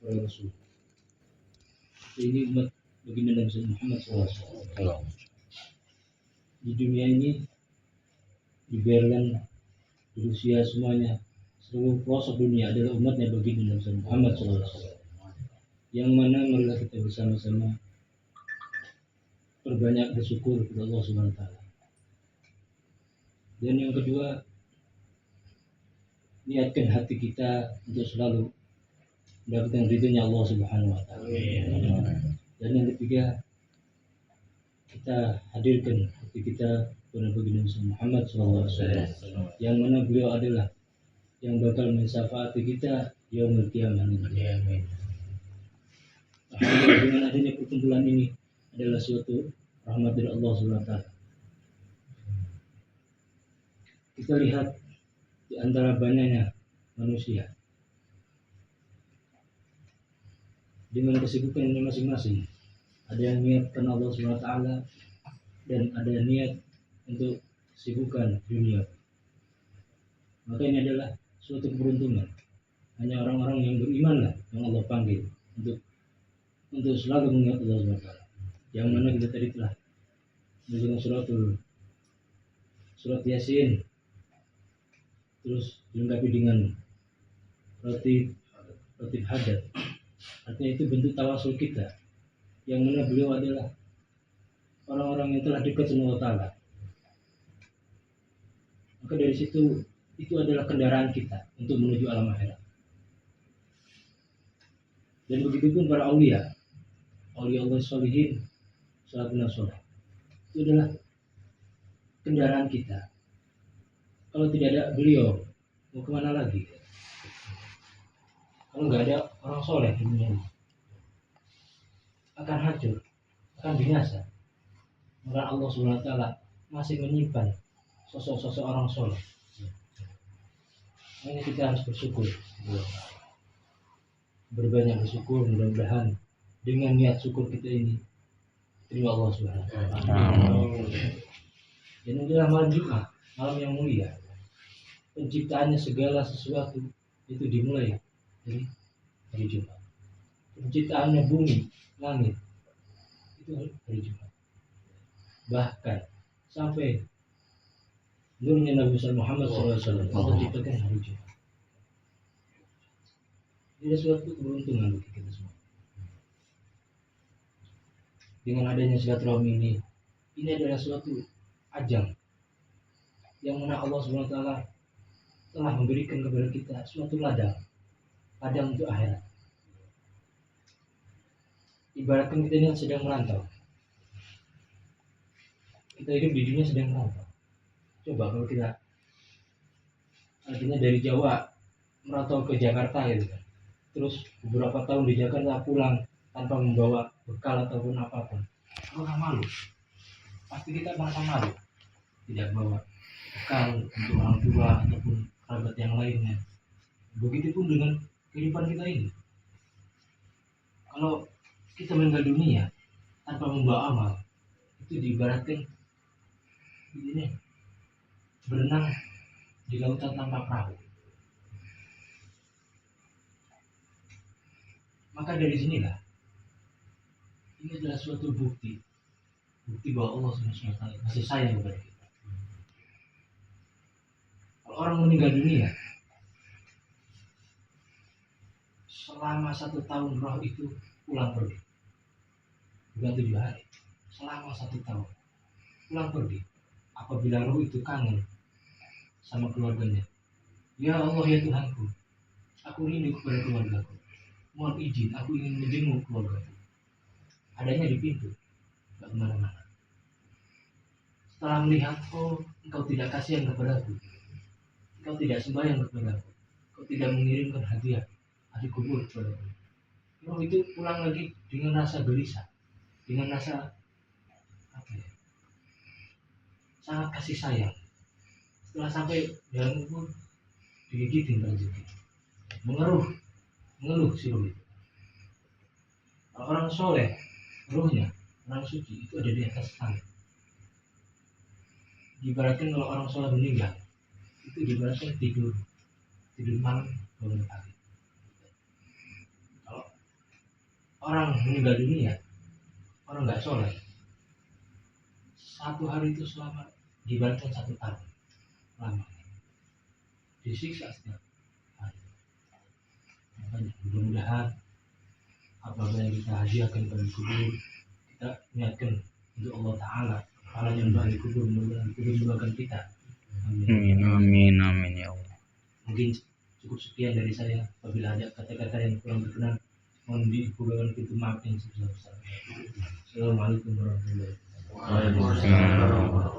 para rasul. Ini umat baginda Nabi Muhammad SAW. Di dunia ini dibiarkan manusia semuanya, seluruh pelosok dunia adalah umatnya baginda Nabi Muhammad SAW. Yang mana marilah kita bersama-sama berbanyak bersyukur kepada Allah Subhanahu wa taala. Dan yang kedua, niatkan hati kita untuk selalu mendapatkan ridhonya Allah Subhanahu wa taala. Dan yang ketiga, kita hadirkan hati kita kepada baginda Muhammad SAW, yang mana beliau adalah yang bakal mensyafaati kita yaumul qiyamah. Alhamdulillah, dengan adanya perkumpulan ini adalah suatu rahmat dari Allah Subhanahu wa taala. Kita lihat di antara banyaknya manusia dengan kesibukannya masing-masing, ada yang niat karena Allah Subhanahu wa taala dan ada yang niat untuk kesibukan dunia. Maka ini adalah suatu keberuntungan. Hanya orang-orang yang beriman lah yang Allah panggil untuk selalu mengingat Allah Subhanahu wa taala. Yang mana kita tadi telah mendengar surat Yasin, terus dilengkapi dengan roti hadat. Artinya itu bentuk tawasul kita, yang mana beliau adalah orang-orang yang telah dekat sama Allah Ta'ala. Maka dari situ, itu adalah kendaraan kita untuk menuju alam akhirat. Dan begitu pun para aulia Allah sholihin, salafun soleh, itu adalah kendaraan kita. Kalau tidak ada beliau, mau kemana lagi? Kalau nggak ada orang soleh di dunia ini, akan hancur, akan binasa. Maka Allah Subhanahu wa taala masih menyimpan sosok-sosok orang soleh. Ini kita harus bersyukur, berbanyak bersyukur. Mudah-mudahan dengan niat syukur kita ini terima Allah Subhanahu wa taala. Dan inilah malam Jumat, malam yang mulia. Penciptaannya segala sesuatu itu dimulai dari hari Jumat. Penciptaannya bumi, langit itu hari Jumat. Bahkan sampai nurnya Nabi Muhammad SAW diciptakan hari Jumat. Ini suatu keberuntungan bagi kita semua. Dengan adanya silaturahmi ini adalah suatu ajang yang mana Allah SWT telah memberikan kepada kita suatu ladang untuk akhirat. Ibaratkan kita ini sedang merantau. Kita hidup di dunia sedang merantau. Coba kalau kita artinya dari Jawa merantau ke Jakarta gitu kan. Terus beberapa tahun di Jakarta pulang tanpa membawa bekal ataupun apapun. Apakah malu? Pasti kita merasa malu. Tidak bawa bekal untuk orang tua ataupun kerabat yang lainnya. Begitupun dengan kehidupan kita ini. Kalau kita meninggal dunia tanpa membawa amal, itu diibaratkan ini berenang di lautan tanpa perahu. Maka dari sinilah ini adalah suatu bukti bahwa Allah SWT masih sayang kepada kita. Kalau orang meninggal dunia selama 1 tahun, roh itu pulang pergi, bukan 7 hari, selama 1 tahun pulang pergi. Apabila roh itu kangen sama keluarganya, ya Allah ya Tuhanku, aku rindu kepada keluargaku, mohon izin aku ingin menjenguk keluargaku. Adanya di pintu, gak kemana-mana. Setelah melihat, oh engkau tidak kasihan kepadaku, engkau tidak sembahyang kepadaku, engkau tidak mengirimkan hadiah hari kubur kepadaku, roh itu pulang lagi dengan rasa gelisah, dengan rasa sangat kasih sayang. Setelah sampai dalam kubur, digigitin rezeki, mengeluh si roh itu. Orang soleh, rohnya orang suci itu ada di atas langit. Diibaratkan kalau orang soleh meninggal, itu diibaratkan tidur malam bangun pagi. Kalau orang meninggal dunia, orang nggak sholat, satu hari itu selama dibatalkan 1 tahun lama, disiksa setiap hari. Makanya mudah-mudahan apabila yang kita hadiahkan pada kubur, kita niatkan untuk Allah Ta'ala, Allah yang balik kubur, mudah-mudahan kubur mendoakan kita. Amin. Amin, amin ya Allah. Mungkin cukup sekian dari saya. Apabila ada kata-kata yang kurang berkenan, mohon diikuti pintu maaf yang sebesar-besarnya. Assalamualaikum warahmatullahi wabarakatuh. Waalaikumsalam.